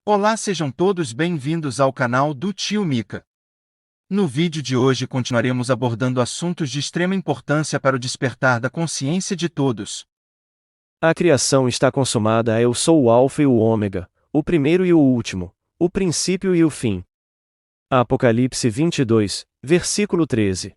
Olá, sejam todos bem-vindos ao canal do Tio Mika. No vídeo de hoje continuaremos abordando assuntos de extrema importância para o despertar da consciência de todos. A criação está consumada. Eu sou o Alfa e o Ômega, o primeiro e o último, o princípio e o fim. Apocalipse 22, versículo 13.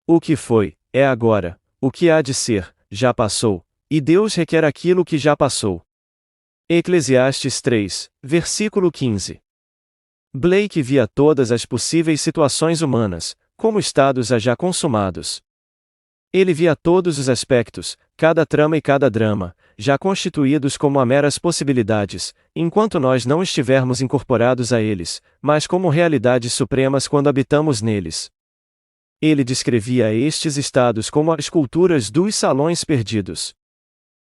O que foi, é agora; o que há de ser, já passou, e Deus requer aquilo que já passou. Eclesiastes 3, versículo 15. Blake via todas as possíveis situações humanas, como estados já consumados. Ele via todos os aspectos, cada trama e cada drama, já constituídos como meras possibilidades, enquanto nós não estivermos incorporados a eles, mas como realidades supremas quando habitamos neles. Ele descrevia estes estados como as culturas dos salões perdidos.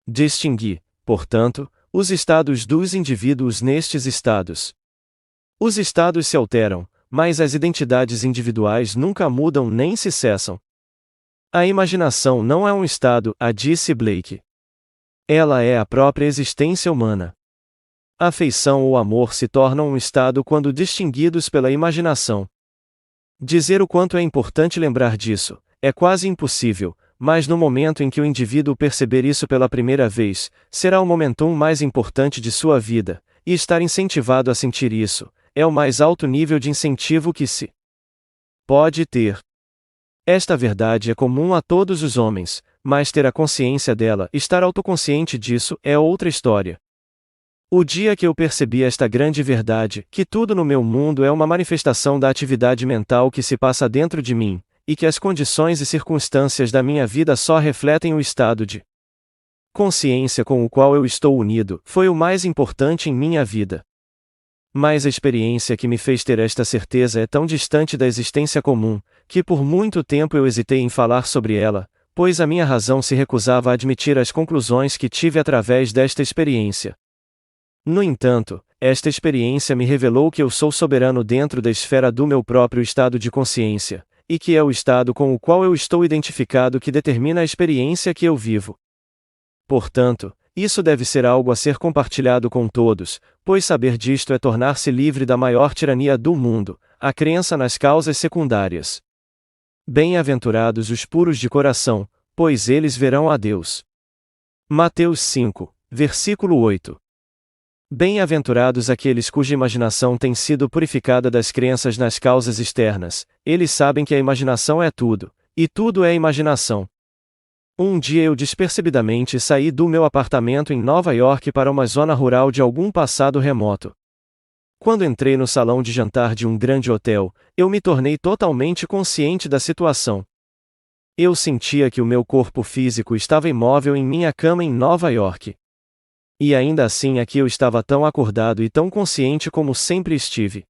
Distingui, portanto, os estados dos indivíduos nestes estados. Os estados se alteram, mas as identidades individuais nunca mudam nem se cessam. A imaginação não é um estado, disse Blake. Ela é a própria existência humana. A afeição ou amor se tornam um estado quando distinguidos pela imaginação. Dizer o quanto é importante lembrar disso, é quase impossível, mas no momento em que o indivíduo perceber isso pela primeira vez, será o momentum mais importante de sua vida, e estar incentivado a sentir isso, é o mais alto nível de incentivo que se pode ter. Esta verdade é comum a todos os homens, mas ter a consciência dela, estar autoconsciente disso, é outra história. O dia que eu percebi esta grande verdade, que tudo no meu mundo é uma manifestação da atividade mental que se passa dentro de mim, e que as condições e circunstâncias da minha vida só refletem o estado de consciência com o qual eu estou unido, foi o mais importante em minha vida. Mas a experiência que me fez ter esta certeza é tão distante da existência comum, que por muito tempo eu hesitei em falar sobre ela, pois a minha razão se recusava a admitir as conclusões que tive através desta experiência. No entanto, esta experiência me revelou que eu sou soberano dentro da esfera do meu próprio estado de consciência, e que é o estado com o qual eu estou identificado que determina a experiência que eu vivo. Portanto, isso deve ser algo a ser compartilhado com todos, pois saber disto é tornar-se livre da maior tirania do mundo, a crença nas causas secundárias. Bem-aventurados os puros de coração, pois eles verão a Deus. Mateus 5, versículo 8. Bem-aventurados aqueles cuja imaginação tem sido purificada das crenças nas causas externas, eles sabem que a imaginação é tudo, e tudo é imaginação. Um dia eu despercebidamente saí do meu apartamento em Nova York para uma zona rural de algum passado remoto. Quando entrei no salão de jantar de um grande hotel, eu me tornei totalmente consciente da situação. Eu sentia que o meu corpo físico estava imóvel em minha cama em Nova York. E ainda assim aqui eu estava tão acordado e tão consciente como sempre estive.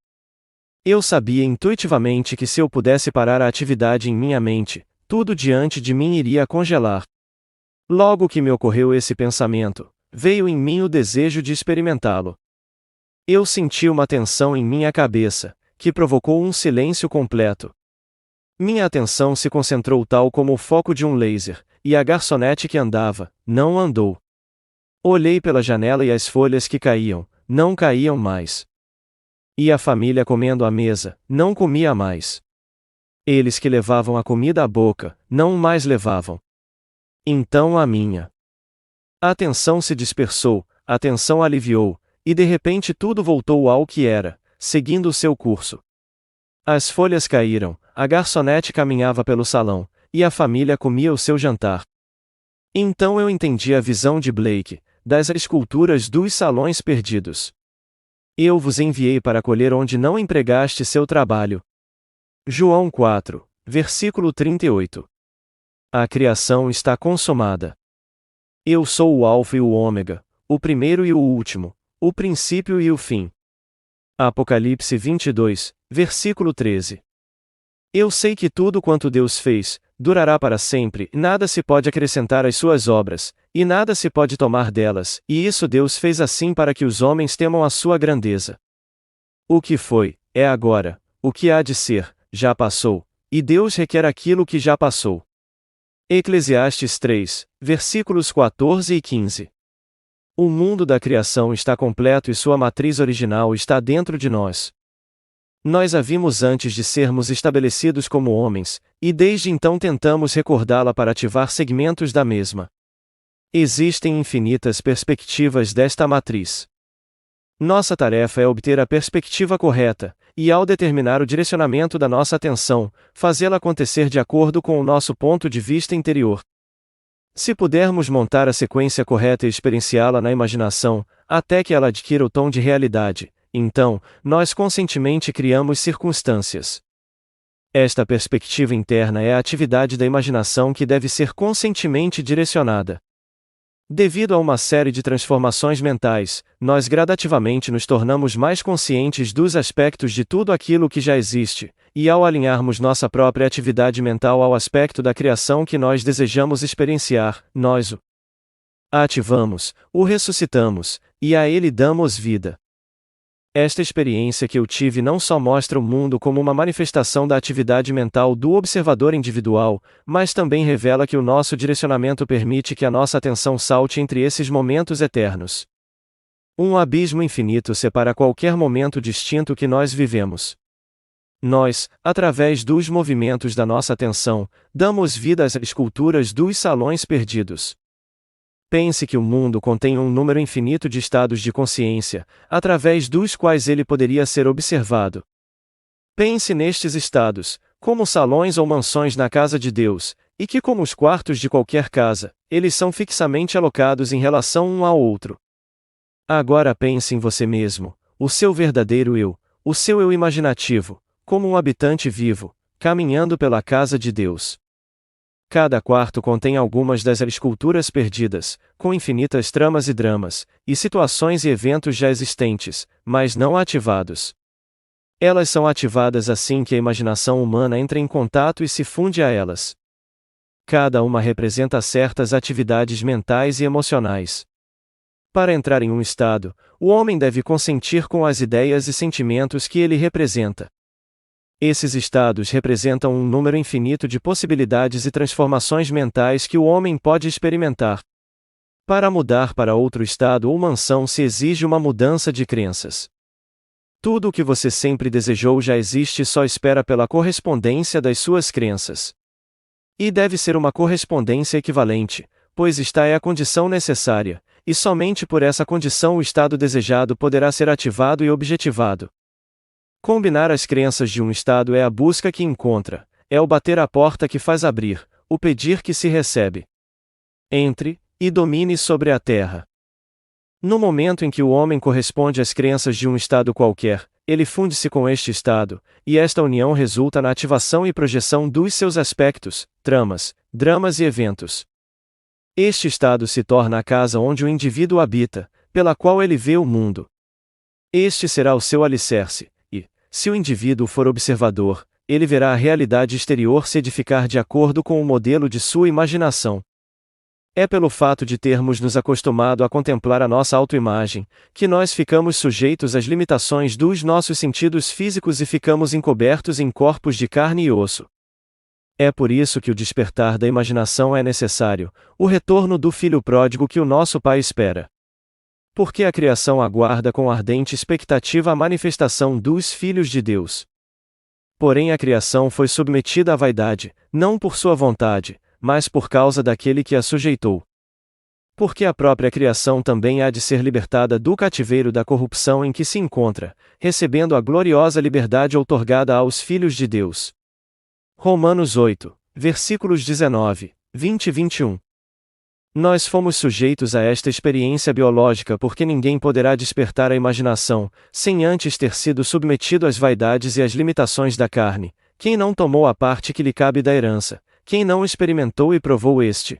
Eu sabia intuitivamente que se eu pudesse parar a atividade em minha mente, tudo diante de mim iria congelar. Logo que me ocorreu esse pensamento, veio em mim o desejo de experimentá-lo. Eu senti uma tensão em minha cabeça, que provocou um silêncio completo. Minha atenção se concentrou tal como o foco de um laser, e a garçonete que andava, não andou. Olhei pela janela e as folhas que caíam, não caíam mais. E a família comendo à mesa, não comia mais. Eles que levavam a comida à boca, não mais levavam. Então a minha atenção se dispersou, a tensão aliviou, e de repente tudo voltou ao que era, seguindo o seu curso. As folhas caíram, a garçonete caminhava pelo salão, e a família comia o seu jantar. Então eu entendi a visão de Blake, das esculturas dos salões perdidos. Eu vos enviei para colher onde não empregaste seu trabalho. João 4, versículo 38. A criação está consumada. Eu sou o Alfa e o Ômega, o primeiro e o último, o princípio e o fim. Apocalipse 22, versículo 13. Eu sei que tudo quanto Deus fez, durará para sempre, nada se pode acrescentar às suas obras, e nada se pode tomar delas, e isso Deus fez assim para que os homens temam a sua grandeza. O que foi, é agora; o que há de ser, já passou, e Deus requer aquilo que já passou. Eclesiastes 3, versículos 14 e 15. O mundo da criação está completo e sua matriz original está dentro de nós. Nós a vimos antes de sermos estabelecidos como homens, e desde então tentamos recordá-la para ativar segmentos da mesma. Existem infinitas perspectivas desta matriz. Nossa tarefa é obter a perspectiva correta, e ao determinar o direcionamento da nossa atenção, fazê-la acontecer de acordo com o nosso ponto de vista interior. Se pudermos montar a sequência correta e experienciá-la na imaginação, até que ela adquira o tom de realidade, então, nós conscientemente criamos circunstâncias. Esta perspectiva interna é a atividade da imaginação que deve ser conscientemente direcionada. Devido a uma série de transformações mentais, nós gradativamente nos tornamos mais conscientes dos aspectos de tudo aquilo que já existe, e ao alinharmos nossa própria atividade mental ao aspecto da criação que nós desejamos experienciar, nós o ativamos, o ressuscitamos, e a ele damos vida. Esta experiência que eu tive não só mostra o mundo como uma manifestação da atividade mental do observador individual, mas também revela que o nosso direcionamento permite que a nossa atenção salte entre esses momentos eternos. Um abismo infinito separa qualquer momento distinto que nós vivemos. Nós, através dos movimentos da nossa atenção, damos vida às esculturas dos salões perdidos. Pense que o mundo contém um número infinito de estados de consciência, através dos quais ele poderia ser observado. Pense nestes estados, como salões ou mansões na casa de Deus, e que, como os quartos de qualquer casa, eles são fixamente alocados em relação um ao outro. Agora pense em você mesmo, o seu verdadeiro eu, o seu eu imaginativo, como um habitante vivo, caminhando pela casa de Deus. Cada quarto contém algumas das esculturas perdidas, com infinitas tramas e dramas, e situações e eventos já existentes, mas não ativados. Elas são ativadas assim que a imaginação humana entra em contato e se funde a elas. Cada uma representa certas atividades mentais e emocionais. Para entrar em um estado, o homem deve consentir com as ideias e sentimentos que ele representa. Esses estados representam um número infinito de possibilidades e transformações mentais que o homem pode experimentar. Para mudar para outro estado ou mansão se exige uma mudança de crenças. Tudo o que você sempre desejou já existe e só espera pela correspondência das suas crenças. E deve ser uma correspondência equivalente, pois esta é a condição necessária, e somente por essa condição o estado desejado poderá ser ativado e objetivado. Combinar as crenças de um estado é a busca que encontra, é o bater à porta que faz abrir, o pedir que se recebe. Entre, e domine sobre a terra. No momento em que o homem corresponde às crenças de um estado qualquer, ele funde-se com este estado, e esta união resulta na ativação e projeção dos seus aspectos, tramas, dramas e eventos. Este estado se torna a casa onde o indivíduo habita, pela qual ele vê o mundo. Este será o seu alicerce. Se o indivíduo for observador, ele verá a realidade exterior se edificar de acordo com o modelo de sua imaginação. É pelo fato de termos nos acostumado a contemplar a nossa autoimagem, que nós ficamos sujeitos às limitações dos nossos sentidos físicos e ficamos encobertos em corpos de carne e osso. É por isso que o despertar da imaginação é necessário, o retorno do filho pródigo que o nosso Pai espera. Porque a criação aguarda com ardente expectativa a manifestação dos filhos de Deus. Porém a criação foi submetida à vaidade, não por sua vontade, mas por causa daquele que a sujeitou. Porque a própria criação também há de ser libertada do cativeiro da corrupção em que se encontra, recebendo a gloriosa liberdade outorgada aos filhos de Deus. Romanos 8, versículos 19, 20 e 21. Nós fomos sujeitos a esta experiência biológica porque ninguém poderá despertar a imaginação, sem antes ter sido submetido às vaidades e às limitações da carne, quem não tomou a parte que lhe cabe da herança, quem não experimentou e provou este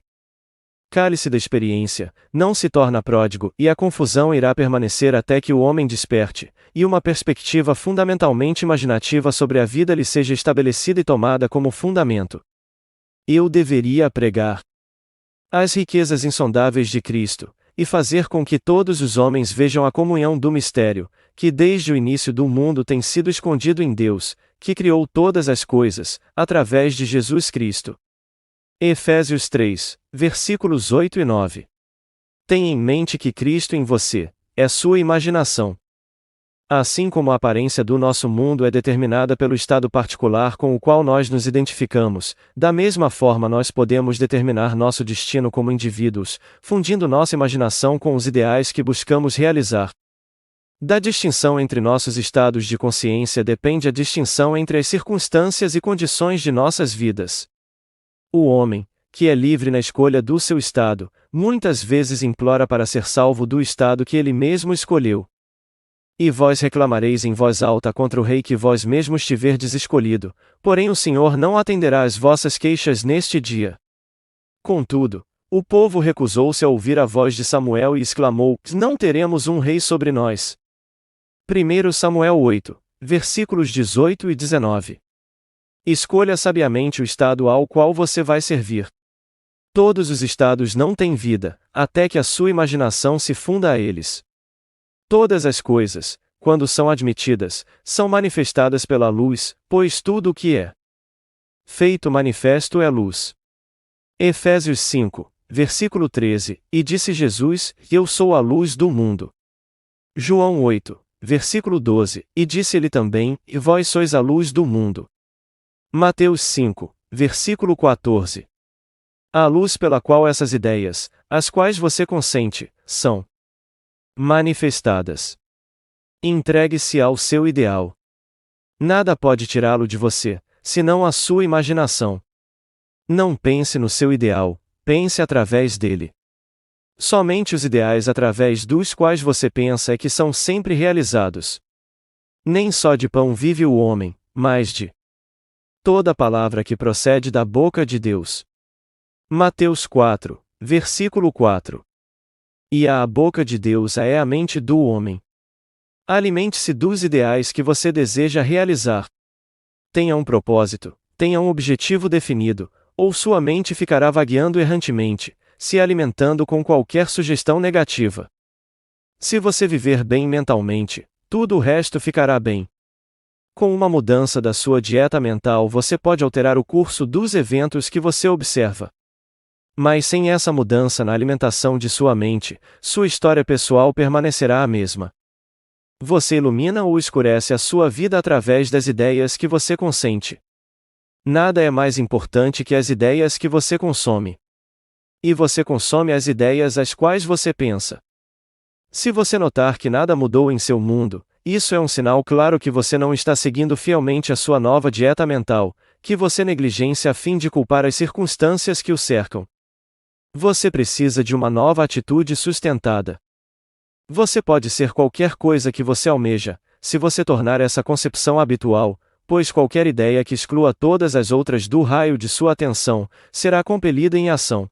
cálice da experiência, não se torna pródigo, e a confusão irá permanecer até que o homem desperte, e uma perspectiva fundamentalmente imaginativa sobre a vida lhe seja estabelecida e tomada como fundamento. Eu deveria pregar as riquezas insondáveis de Cristo, e fazer com que todos os homens vejam a comunhão do mistério, que desde o início do mundo tem sido escondido em Deus, que criou todas as coisas, através de Jesus Cristo. Efésios 3, versículos 8 e 9. Tenha em mente que Cristo em você é sua imaginação. Assim como a aparência do nosso mundo é determinada pelo estado particular com o qual nós nos identificamos, da mesma forma nós podemos determinar nosso destino como indivíduos, fundindo nossa imaginação com os ideais que buscamos realizar. Da distinção entre nossos estados de consciência depende a distinção entre as circunstâncias e condições de nossas vidas. O homem, que é livre na escolha do seu estado, muitas vezes implora para ser salvo do estado que ele mesmo escolheu. E vós reclamareis em voz alta contra o rei que vós mesmos tiverdes escolhido, porém o Senhor não atenderá às vossas queixas neste dia. Contudo, o povo recusou-se a ouvir a voz de Samuel e exclamou: Não teremos um rei sobre nós. 1 Samuel 8, versículos 18 e 19. Escolha sabiamente o estado ao qual você vai servir. Todos os estados não têm vida, até que a sua imaginação se funda a eles. Todas as coisas, quando são admitidas, são manifestadas pela luz, pois tudo o que é feito manifesto é luz. Efésios 5, versículo 13, e disse Jesus: Eu sou a luz do mundo. João 8, versículo 12, e disse ele também: E vós sois a luz do mundo. Mateus 5, versículo 14. A luz pela qual essas ideias, às quais você consente, são manifestadas. Entregue-se ao seu ideal. Nada pode tirá-lo de você, senão a sua imaginação. Não pense no seu ideal, pense através dele. Somente os ideais através dos quais você pensa é que são sempre realizados. Nem só de pão vive o homem, mas de toda palavra que procede da boca de Deus. Mateus 4, versículo 4. E a boca de Deus é a mente do homem. Alimente-se dos ideais que você deseja realizar. Tenha um propósito, tenha um objetivo definido, ou sua mente ficará vagueando errantemente, se alimentando com qualquer sugestão negativa. Se você viver bem mentalmente, tudo o resto ficará bem. Com uma mudança da sua dieta mental você pode alterar o curso dos eventos que você observa. Mas sem essa mudança na alimentação de sua mente, sua história pessoal permanecerá a mesma. Você ilumina ou escurece a sua vida através das ideias que você consente. Nada é mais importante que as ideias que você consome. E você consome as ideias às quais você pensa. Se você notar que nada mudou em seu mundo, isso é um sinal claro que você não está seguindo fielmente a sua nova dieta mental, que você negligencia a fim de culpar as circunstâncias que o cercam. Você precisa de uma nova atitude sustentada. Você pode ser qualquer coisa que você almeja, se você tornar essa concepção habitual, pois qualquer ideia que exclua todas as outras do raio de sua atenção, será compelida em ação.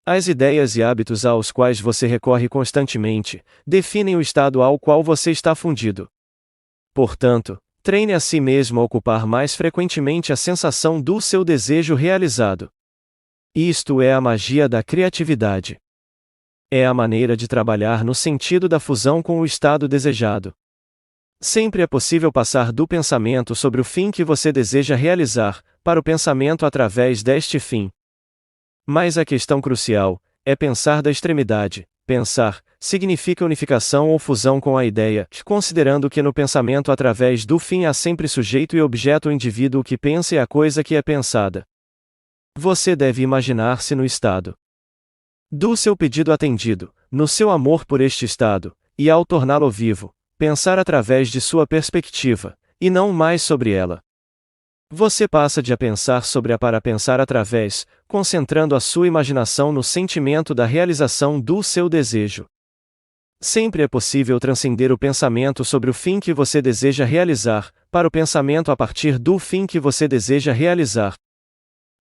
As ideias e hábitos aos quais você recorre constantemente, definem o estado ao qual você está fundido. Portanto, treine a si mesmo a ocupar mais frequentemente a sensação do seu desejo realizado. Isto é a magia da criatividade. É a maneira de trabalhar no sentido da fusão com o estado desejado. Sempre é possível passar do pensamento sobre o fim que você deseja realizar, para o pensamento através deste fim. Mas a questão crucial é pensar da extremidade. Pensar significa unificação ou fusão com a ideia, considerando que no pensamento através do fim há sempre sujeito e objeto. O indivíduo que pensa é a coisa que é pensada. Você deve imaginar-se no estado do seu pedido atendido, no seu amor por este estado, e ao torná-lo vivo, pensar através de sua perspectiva, e não mais sobre ela. Você passa de a pensar sobre a para pensar através, concentrando a sua imaginação no sentimento da realização do seu desejo. Sempre é possível transcender o pensamento sobre o fim que você deseja realizar, para o pensamento a partir do fim que você deseja realizar.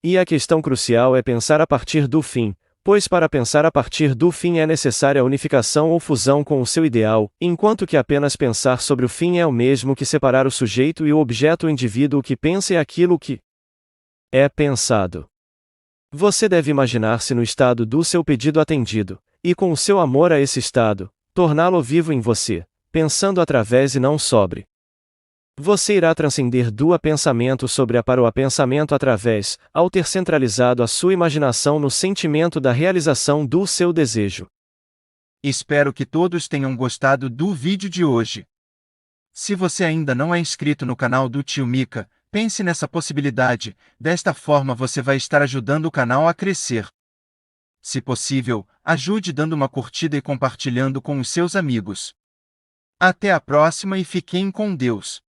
E a questão crucial é pensar a partir do fim, pois para pensar a partir do fim é necessária a unificação ou fusão com o seu ideal, enquanto que apenas pensar sobre o fim é o mesmo que separar o sujeito e o objeto. O indivíduo que pensa é aquilo que é pensado. Você deve imaginar-se no estado do seu pedido atendido, e com o seu amor a esse estado, torná-lo vivo em você, pensando através e não sobre. Você irá transcender do pensamento sobre a para o pensamento através, ao ter centralizado a sua imaginação no sentimento da realização do seu desejo. Espero que todos tenham gostado do vídeo de hoje. Se você ainda não é inscrito no canal do Tio Mika, pense nessa possibilidade, desta forma você vai estar ajudando o canal a crescer. Se possível, ajude dando uma curtida e compartilhando com os seus amigos. Até a próxima e fiquem com Deus.